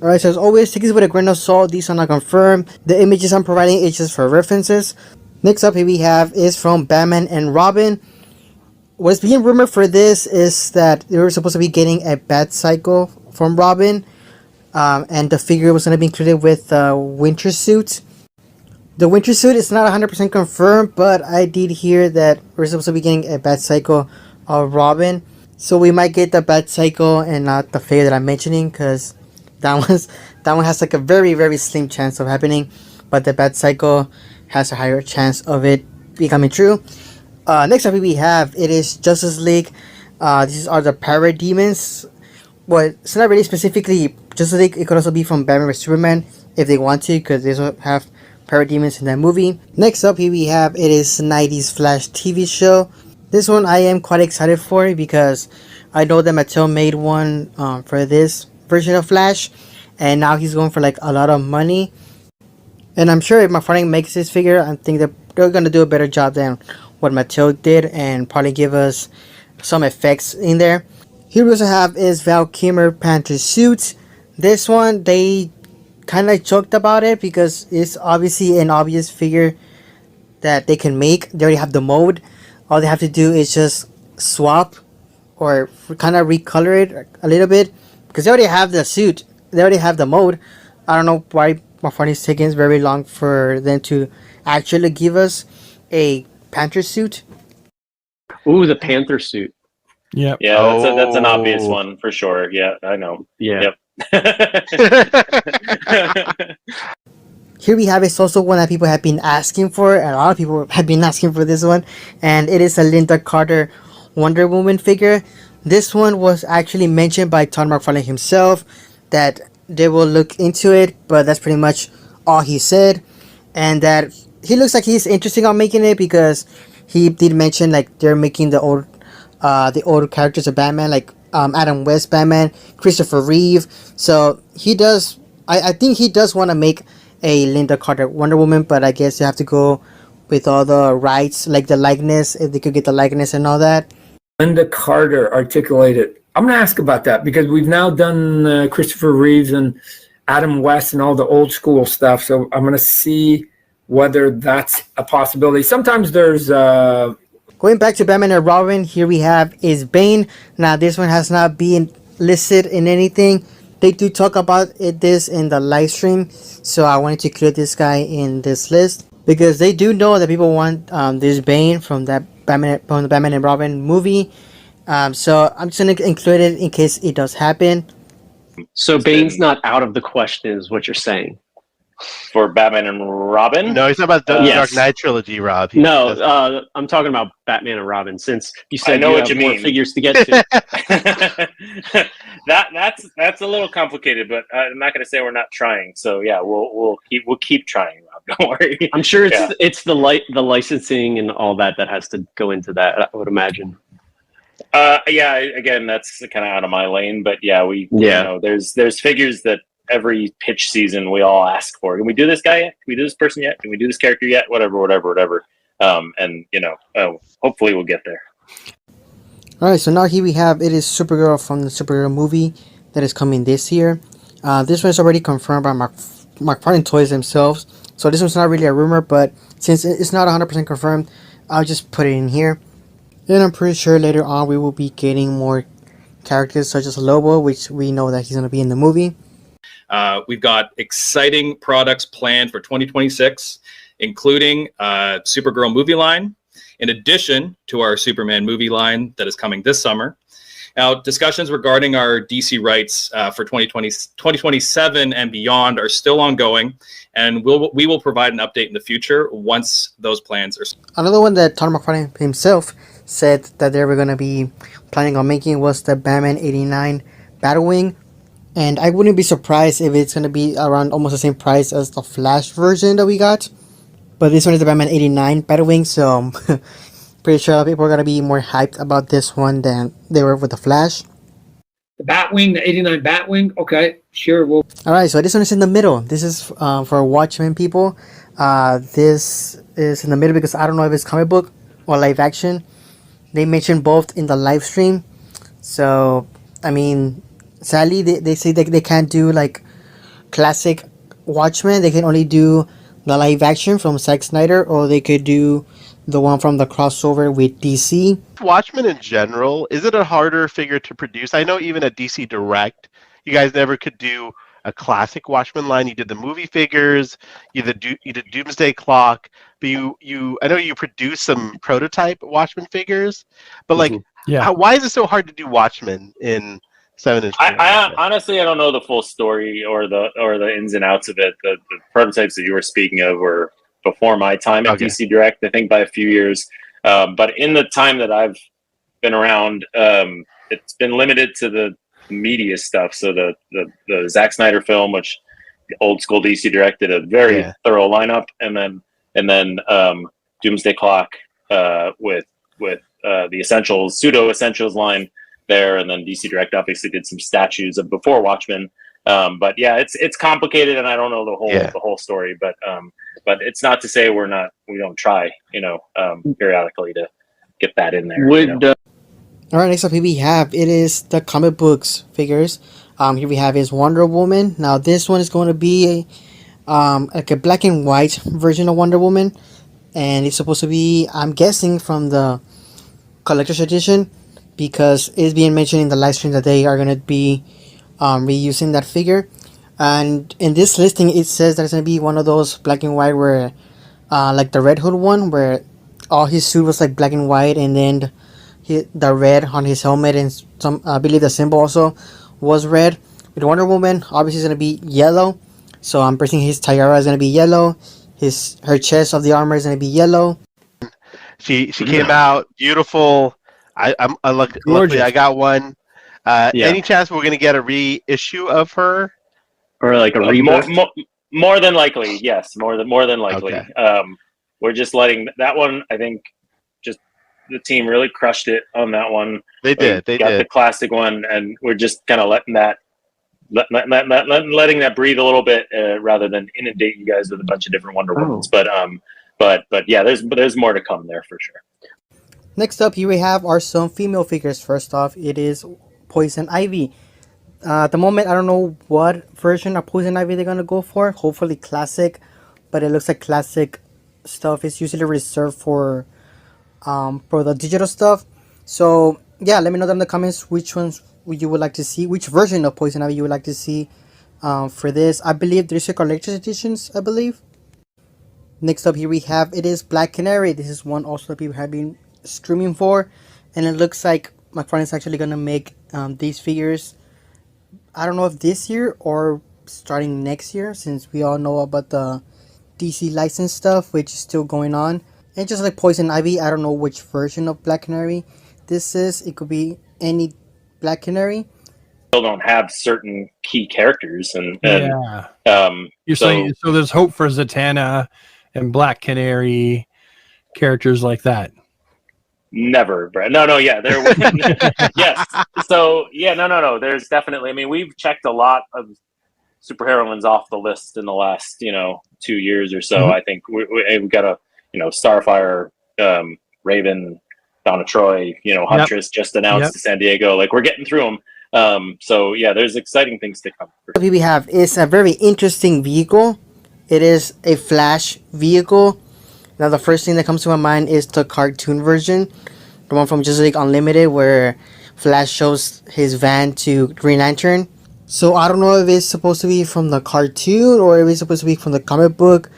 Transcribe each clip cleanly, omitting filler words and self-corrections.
Alright, so as always, take this with a grain of salt. These are not confirmed. The images I'm providing is just for references. Next up here we have is from Batman and Robin. What's being rumored for this is that they were supposed to be getting a Bat Cycle from Robin. And the figure was going to be included with the winter suit. The winter suit is not 100% confirmed, but I did hear that we're supposed to be getting a Bat Cycle of Robin. So we might get the Bat Cycle and not the figure that I'm mentioning, because that one has like a very, very slim chance of happening. But the Bat Cycle has a higher chance of it becoming true. Next up we have, it is Justice League. These are the Parademons. Well, it's not really specifically Justice League. It could also be from Batman vs Superman if they want to, because they also have Parademons in that movie. Next up here we have, it is 90s Flash TV show. This one I am quite excited for because I know that Mattel made one for this version of Flash, and now he's going for like a lot of money. And I'm sure if Mcfarlane makes this figure, I think that they're gonna do a better job than what Mattel did and probably give us some effects in there. Here we also have is Val Kilmer Panther suit. This one they kind of joked about it because it's obviously an obvious figure that they can make. They already have the mold. All they have to do is just swap or kind of recolor it a little bit, because they already have the suit. They already have the mold. I don't know why Mcfarlane's taking very long for them to actually give us a Panther suit. Ooh, the Panther suit. Yep. Yeah, that's an obvious one for sure. Yeah, I know. Yeah. Yep. Here we have is also one that people have been asking for, and a lot of people have been asking for this one, and it is a Linda Carter Wonder Woman figure. This one was actually mentioned by Todd McFarlane himself that they will look into it, but that's pretty much all he said. And that he looks like he's interested on making it because he did mention like they're making the old characters of Batman, like Adam West Batman, Christopher Reeve. So he does. I think he does want to make a Linda Carter Wonder Woman, but I guess you have to go with all the rights, like the likeness, if they could get the likeness and all that. Linda Carter articulated. I'm going to ask about that because we've now done Christopher Reeves and Adam West and all the old school stuff. So I'm going to see whether that's a possibility. Sometimes there's... Going back to Batman and Robin, here we have is Bane. Now this one has not been listed in anything. They do talk about this in the live stream, so I wanted to include this guy in this list because they do know that people want this Bane from the Batman and Robin movie. So I'm just gonna include it in case it does happen. So Bane's not out of the question, is what you're saying? For Batman and Robin? No, he's not about the Yes. Dark Knight trilogy, Rob. No, I'm talking about Batman and Robin. Since you said I know you what have you more mean. figures to get to. that's a little complicated, but I'm not going to say we're not trying. So yeah, we'll keep trying, Rob. Don't worry. I'm sure Yeah. it's the licensing and all that has to go into that. I would imagine. Yeah. Again, that's kind of out of my lane, but yeah, you know, there's figures that every pitch season we all ask for. Can we do this guy yet? Can we do this person yet? Can we do this character yet? Whatever. And you know, hopefully we'll get there. Alright, so now here we have, it is Supergirl from the Supergirl movie that is coming this year. This one is already confirmed by McFarlane Toys themselves. So this one's not really a rumor, but since it's not 100% confirmed, I'll just put it in here. And I'm pretty sure later on we will be getting more characters such as Lobo, which we know that he's going to be in the movie. We've got exciting products planned for 2026, including Supergirl movie line, in addition to our Superman movie line that is coming this summer. Now, discussions regarding our DC rights for 2027 and beyond are still ongoing, and we will provide an update in the future once those plans are... Another one that Todd McFarlane himself said that they were going to be planning on making was the Batman 89 Batwing. And I wouldn't be surprised if it's going to be around almost the same price as the Flash version that we got. But this one is the Batman 89 Batwing, so I'm pretty sure people are going to be more hyped about this one than they were with the Flash. The Batwing, the 89 Batwing. Okay, sure. Alright, so this one is in the middle. This is for Watchmen people. This is in the middle because I don't know if it's comic book or live action. They mentioned both in the live stream. So, I mean... Sadly, they say that they can't do like classic Watchmen, they can only do the live action from Zack Snyder, or they could do the one from the crossover with DC. Watchmen in general, is it a harder figure to produce? I know even at DC Direct, you guys never could do a classic Watchmen line. You did the movie figures, you did Doomsday Clock, but I know you produced some prototype Watchmen figures, but like, why is it so hard to do Watchmen in 7-inch? I honestly, I don't know the full story or the ins and outs of it. The prototypes that you were speaking of were before my time at DC Direct, I think by a few years. But in the time that I've been around, it's been limited to the media stuff. So the Zack Snyder film, which the old school DC Direct did a very thorough lineup, and then Doomsday Clock with the Essentials, pseudo Essentials line there, and then DC Direct obviously did some statues of before Watchmen. But yeah, it's complicated, and I don't know the whole story, but it's not to say we don't try, periodically to get that in there. All right, next up here we have, it is the comic books figures. Here we have is Wonder Woman. Now this one is going to be like a black and white version of Wonder Woman, and it's supposed to be, I'm guessing, from the collector's edition, because it's being mentioned in the live stream that they are going to be reusing that figure. And in this listing, it says that it's going to be one of those black and white where, like the Red Hood one, where all his suit was like black and white, and then the red on his helmet, and some, I believe the symbol also was red. With Wonder Woman, obviously it's going to be yellow, so I'm guessing his tiara is going to be yellow. Her chest of the armor is going to be yellow. She came out beautiful. Luckily I got one. Any chance we're going to get a reissue of her? Or like a more than likely, yes. More than likely. Okay. We're just letting that one. I think just the team really crushed it on that one. They did. They got the classic one, and we're just kind of letting that breathe a little bit, rather than inundate you guys with a bunch of different Wonder Womans. But yeah, there's more to come there for sure. Next up, here we have our some female figures. First off, it is Poison Ivy. At the moment, I don't know what version of Poison Ivy they're going to go for. Hopefully classic, but it looks like classic stuff is usually reserved for the digital stuff. So yeah, let me know down in the comments which ones you would like to see, which version of Poison Ivy you would like to see for this. I believe there's a collector's editions, I believe. Next up here we have, it is Black Canary. This is one also that people have been streaming for, and it looks like Mcfarlane is actually going to make these figures, I don't know if this year or starting next year, since we all know about the DC license stuff, which is still going on. And just like Poison Ivy, I don't know which version of Black Canary this is. It could be any Black Canary. Still don't have certain key characters, and you're saying so there's hope for Zatanna and Black Canary characters like that. Never, Brad. No, yeah, there. Yes. So yeah, no. There's definitely. I mean, we've checked a lot of superheroines off the list in the last 2 years or so. I think we've got a Starfire, Raven, Donna Troy, Huntress just announced to San Diego. Like, we're getting through them. So yeah, there's exciting things to come. What we have is a very interesting vehicle. It is a Flash vehicle. Now, the first thing that comes to my mind is the cartoon version, the one from Justice League Unlimited, where Flash shows his van to Green Lantern. So I don't know if it's supposed to be from the cartoon or if it's supposed to be from the comic book.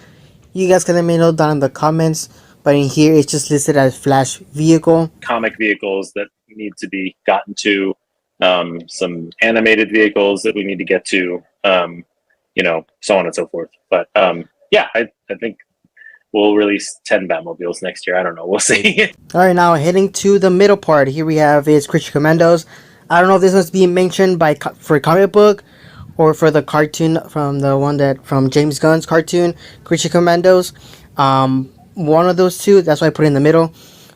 You guys can let me know down in the comments. But in here, it's just listed as Flash vehicle. Comic vehicles that need to be gotten to, some animated vehicles that we need to get to, so on and so forth. But yeah, I think we'll release 10 Batmobiles next year. I don't know. We'll see. All right, now heading to the middle part. Here we have is Creature Commandos. I don't know if this was being mentioned for comic book or for the cartoon from James Gunn's cartoon, Creature Commandos. One of those two. That's why I put it in the middle.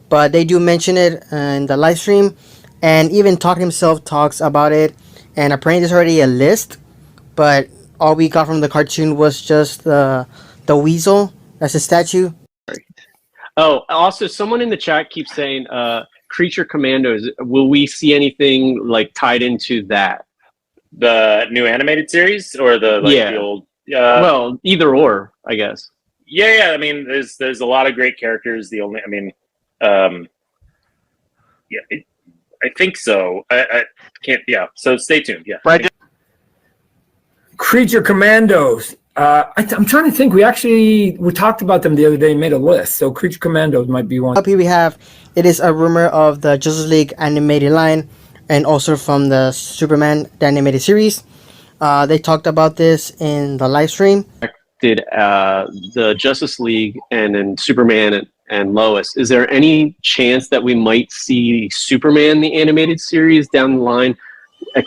But they do mention it in the live stream, and even Todd himself talks about it. And apparently there's already a list, but all we got from the cartoon was just the Weasel. That's a statue. Oh, also, someone in the chat keeps saying, Creature Commandos. Will we see anything like tied into that? The new animated series or the the old? Well, either or, I guess. Yeah. I mean, there's a lot of great characters. I think so. I can't. Yeah. So stay tuned. Yeah. Right. Creature Commandos. I'm trying to think. We talked about them the other day and made a list. So Creature Commandos might be one. Up here we have, it is a rumor of the Justice League animated line and also from the Superman the animated series. They talked about this in the live stream. Did the Justice League and then Superman and Lois, is there any chance that we might see Superman the animated series down the line?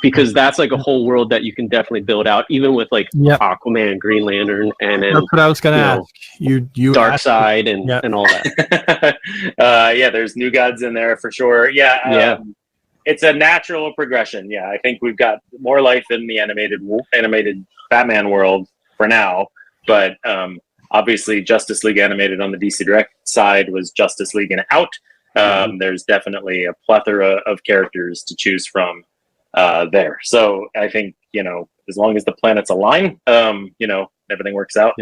Because that's like a whole world that you can definitely build out, even with like Aquaman and Green Lantern, and then that's what I was going to ask. You Darkseid and all that. There's New Gods in there for sure. It's a natural progression. Yeah, I think we've got more life in the animated Batman world for now, but obviously Justice League animated on the DC Direct side was Justice League and out. There's definitely a plethora of characters to choose from there. So I think, as long as the planets align, everything works out.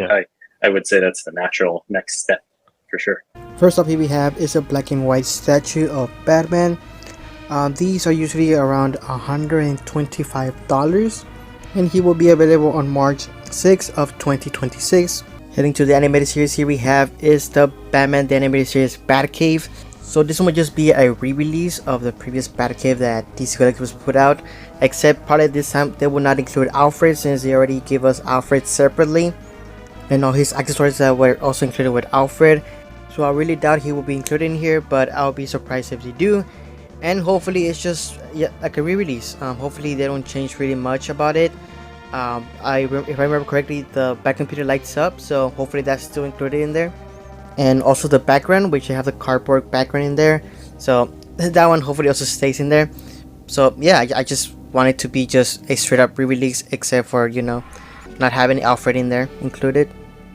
I would say that's the natural next step for sure. First up here we have is a black and white statue of Batman. These are usually around $125, and he will be available on March 6th of 2026. Heading to the animated series, here we have is the Batman the animated series Batcave. So this one will just be a re-release of the previous Batcave that DC Collectibles put out, except probably this time they will not include Alfred, since they already gave us Alfred separately, and all his accessories that were also included with Alfred. So I really doubt he will be included in here, but I'll be surprised if they do. And hopefully it's just like a re-release. Hopefully they don't change really much about it. If I remember correctly, the back computer lights up, so hopefully that's still included in there. And also the background, which I have the cardboard background in there, so that one hopefully also stays in there. So yeah, I just want it to be just a straight up re-release, except for not having Alfred in there included.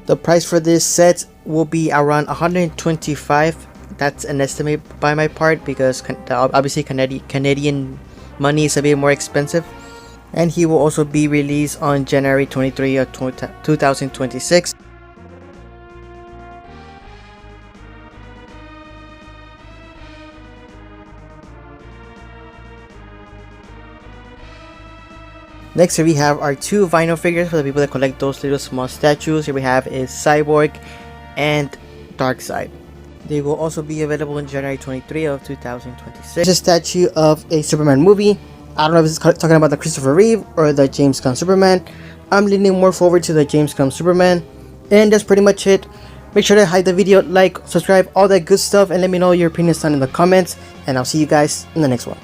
The price for this set will be around $125. That's an estimate by my part, because obviously Canadian money is a bit more expensive. And he will also be released on January 23 of 2026. Next, here we have our two vinyl figures for the people that collect those little small statues. Here we have is Cyborg and Darkseid. They will also be available on January 23 of 2026. There's a statue of a Superman movie. I don't know if it's talking about the Christopher Reeve or the James Gunn Superman. I'm leaning more forward to the James Gunn Superman. And that's pretty much it. Make sure to hide the video, like, subscribe, all that good stuff, and let me know your opinions down in the comments. And I'll see you guys in the next one.